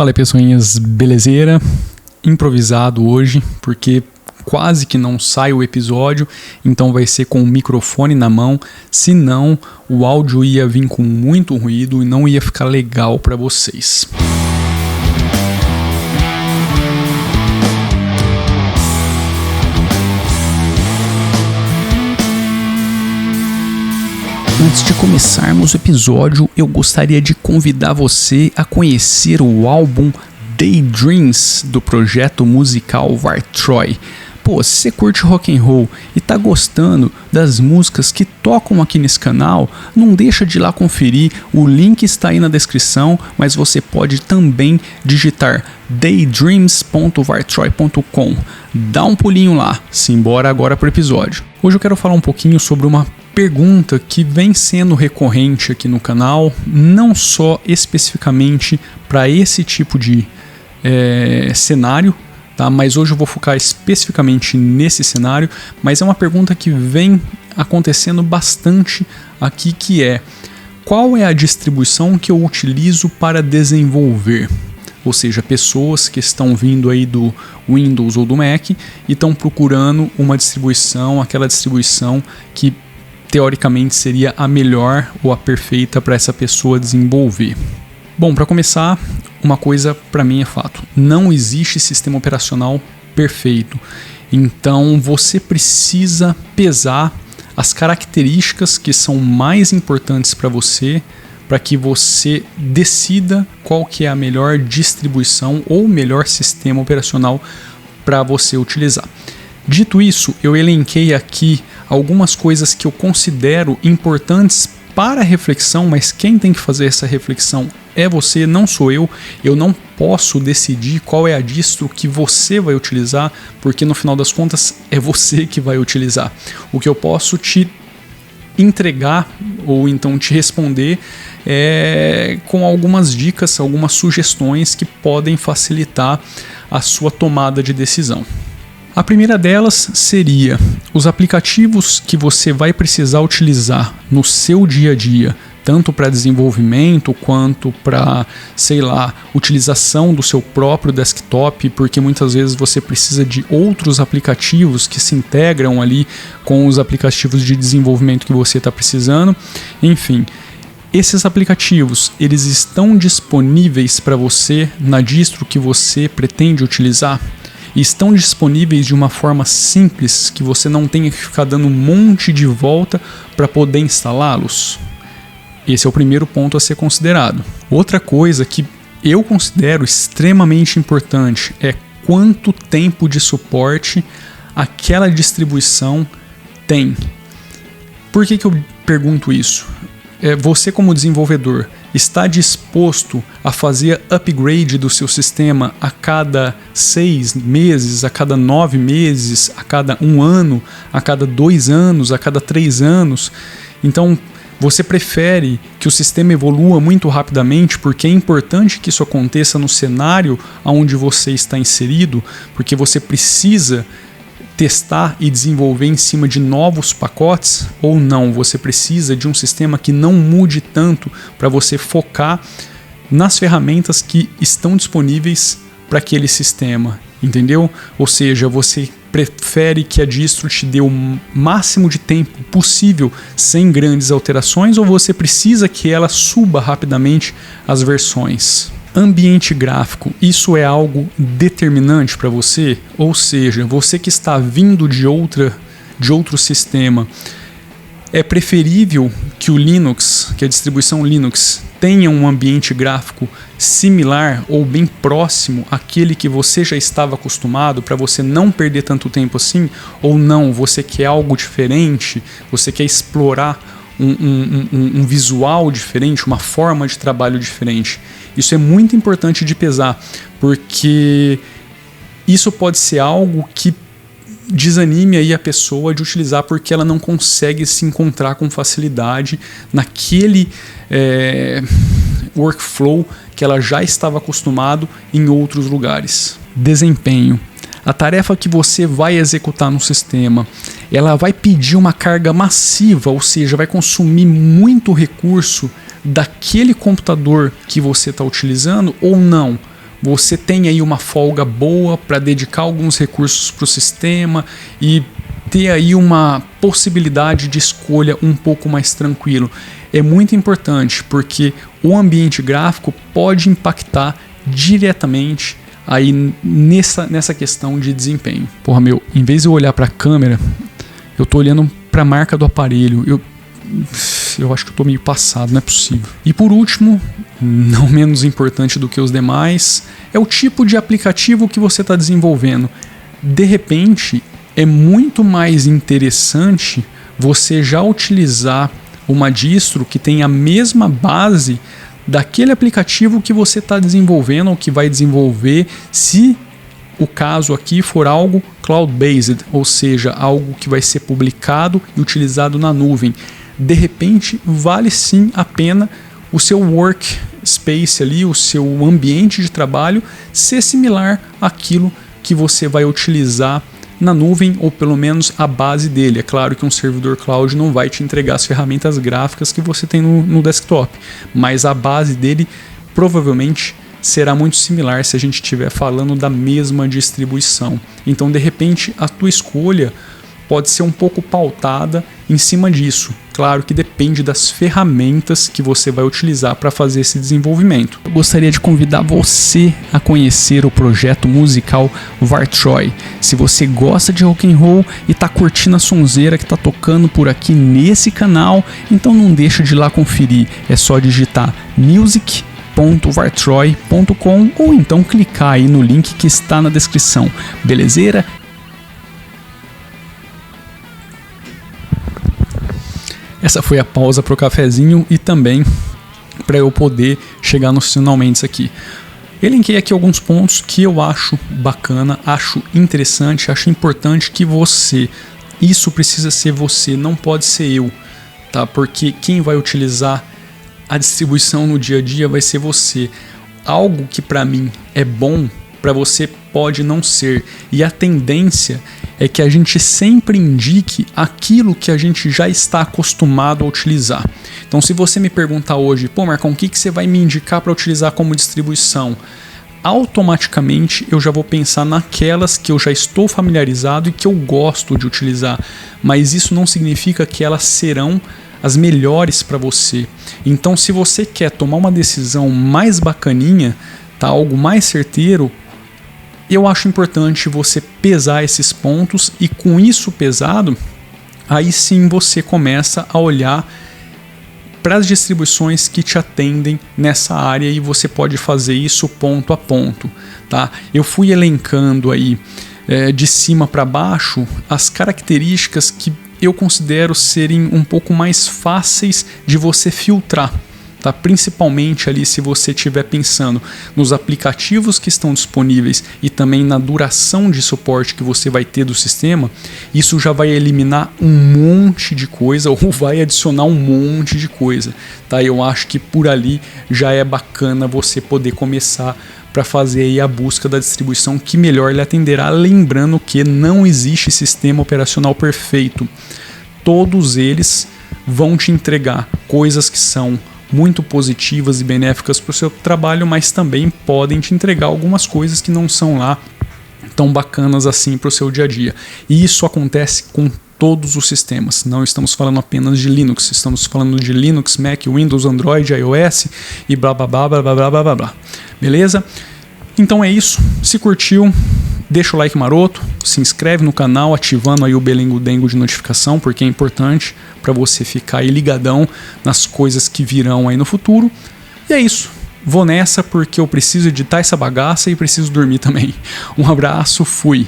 Fala aí, pessoinhas, belezeira? Improvisado hoje, porque quase que não sai o episódio, então vai ser com o microfone na mão, senão o áudio ia vir com muito ruído e não ia ficar legal para vocês. Antes de começarmos o episódio, eu gostaria de convidar você a conhecer o álbum Daydreams do projeto musical Vartroy. Pô, se você curte rock and roll e tá gostando das músicas que tocam aqui nesse canal, não deixa de ir lá conferir, o link está aí na descrição, mas você pode também digitar daydreams.vartroy.com. Dá um pulinho lá, simbora agora pro episódio. Hoje eu quero falar um pouquinho sobre uma pergunta que vem sendo recorrente aqui no canal, não só especificamente para esse tipo de cenário, tá? Mas hoje eu vou focar especificamente nesse cenário, mas é uma pergunta que vem acontecendo bastante aqui, que é: qual é a distribuição que eu utilizo para desenvolver? Ou seja, pessoas que estão vindo aí do Windows ou do Mac e estão procurando uma distribuição, aquela distribuição que teoricamente seria a melhor ou a perfeita para essa pessoa desenvolver. Bom, para começar, uma coisa para mim é fato: não existe sistema operacional perfeito. Então você precisa pesar as características que são mais importantes para você, para que você decida qual que é a melhor distribuição ou melhor sistema operacional para você utilizar. Dito isso, eu elenquei aqui algumas coisas que eu considero importantes para a reflexão, mas quem tem que fazer essa reflexão é você, não sou eu. Eu não posso decidir qual é a distro que você vai utilizar, porque no final das contas é você que vai utilizar. O que eu posso te entregar ou então te responder com algumas dicas, algumas sugestões que podem facilitar a sua tomada de decisão. A primeira delas seria os aplicativos que você vai precisar utilizar no seu dia a dia, tanto para desenvolvimento quanto para, utilização do seu próprio desktop, porque muitas vezes você precisa de outros aplicativos que se integram ali com os aplicativos de desenvolvimento que você está precisando. Enfim, esses aplicativos, eles estão disponíveis para você na distro que você pretende utilizar? E estão disponíveis de uma forma simples, que você não tenha que ficar dando um monte de volta para poder instalá-los? Esse é o primeiro ponto a ser considerado. Outra coisa que eu considero extremamente importante é quanto tempo de suporte aquela distribuição tem. Por que eu pergunto isso? Você, como desenvolvedor, está disposto a fazer upgrade do seu sistema a cada 6 meses, a cada 9 meses, a cada 1 ano, a cada 2 anos, a cada 3 anos? Então, você prefere que o sistema evolua muito rapidamente, porque é importante que isso aconteça no cenário onde você está inserido, porque você precisa testar e desenvolver em cima de novos pacotes, ou não? Você precisa de um sistema que não mude tanto para você focar nas ferramentas que estão disponíveis para aquele sistema, entendeu? Ou seja, você prefere que a distro te dê o máximo de tempo possível sem grandes alterações, ou você precisa que ela suba rapidamente as versões? Ambiente gráfico, isso é algo determinante para você? Ou seja, você que está vindo de outro sistema, é preferível que o Linux, que a distribuição Linux, tenha um ambiente gráfico similar ou bem próximo àquele que você já estava acostumado, para você não perder tanto tempo assim? Ou não, você quer algo diferente, você quer explorar um visual diferente, uma forma de trabalho diferente? Isso é muito importante de pesar, porque isso pode ser algo que desanime aí a pessoa de utilizar, porque ela não consegue se encontrar com facilidade naquele workflow que ela já estava acostumado em outros lugares. Desempenho. A tarefa que você vai executar no sistema, ela vai pedir uma carga massiva, ou seja, vai consumir muito recurso daquele computador que você está utilizando, ou não? você tem aí uma folga boa para dedicar alguns recursos para o sistema e ter aí uma possibilidade de escolha um pouco mais tranquilo. É muito importante porque o ambiente gráfico pode impactar diretamente aí nessa questão de desempenho. Porra, meu, em vez de eu olhar para a câmera, eu tô olhando para a marca do aparelho. Eu acho que eu tô meio passado, não é possível. E por último, não menos importante do que os demais, é o tipo de aplicativo que você está desenvolvendo. De repente, é muito mais interessante você já utilizar uma distro que tem a mesma base daquele aplicativo que você está desenvolvendo ou que vai desenvolver, se o caso aqui for algo cloud-based, ou seja, algo que vai ser publicado e utilizado na nuvem. De repente, vale sim a pena o seu workspace ali, o seu ambiente de trabalho ser similar àquilo que você vai utilizar na nuvem, ou pelo menos a base dele. É claro que um servidor cloud não vai te entregar as ferramentas gráficas que você tem no desktop, mas a base dele provavelmente será muito similar se a gente estiver falando da mesma distribuição. Então, de repente, a tua escolha pode ser um pouco pautada em cima disso. Claro que depende das ferramentas que você vai utilizar para fazer esse desenvolvimento. Eu gostaria de convidar você a conhecer o projeto musical Vartroy. Se você gosta de rock and roll e está curtindo a sonzeira que está tocando por aqui nesse canal, então não deixa de ir lá conferir. É só digitar music.vartroy.com ou então clicar aí no link que está na descrição. Belezeira? Essa foi a pausa para o cafezinho e também para eu poder chegar nos finalmente aqui. Elenquei aqui alguns pontos que eu acho bacana, acho interessante, acho importante que você, isso precisa ser você, não pode ser eu, tá? Porque quem vai utilizar a distribuição no dia a dia vai ser você. Algo que para mim é bom, para você pode não ser. E a tendência é que a gente sempre indique aquilo que a gente já está acostumado a utilizar. Então, se você me perguntar hoje, pô, Marcão, o que você vai me indicar para utilizar como distribuição? Automaticamente eu já vou pensar naquelas que eu já estou familiarizado e que eu gosto de utilizar. Mas isso não significa que elas serão as melhores para você. Então, se você quer tomar uma decisão mais bacaninha, tá, algo mais certeiro, eu acho importante você pesar esses pontos e com isso pesado, aí sim você começa a olhar para as distribuições que te atendem nessa área e você pode fazer isso ponto a ponto, tá? Eu fui elencando aí de cima para baixo as características que eu considero serem um pouco mais fáceis de você filtrar. Tá? Principalmente ali se você estiver pensando nos aplicativos que estão disponíveis e também na duração de suporte que você vai ter do sistema, isso já vai eliminar um monte de coisa ou vai adicionar um monte de coisa. Tá? Eu acho que por ali já é bacana você poder começar para fazer aí a busca da distribuição que melhor lhe atenderá, lembrando que não existe sistema operacional perfeito. Todos eles vão te entregar coisas que são muito positivas e benéficas para o seu trabalho, mas também podem te entregar algumas coisas que não são lá tão bacanas assim para o seu dia a dia. E isso acontece com todos os sistemas. Não estamos falando apenas de Linux, estamos falando de Linux, Mac, Windows, Android, iOS e blá blá blá blá blá blá blá blá. Beleza? Então é isso. Se curtiu, deixa o like maroto, se inscreve no canal ativando aí o belengo-dengo de notificação, porque é importante para você ficar aí ligadão nas coisas que virão aí no futuro. E é isso. Vou nessa porque eu preciso editar essa bagaça e preciso dormir também. Um abraço, fui!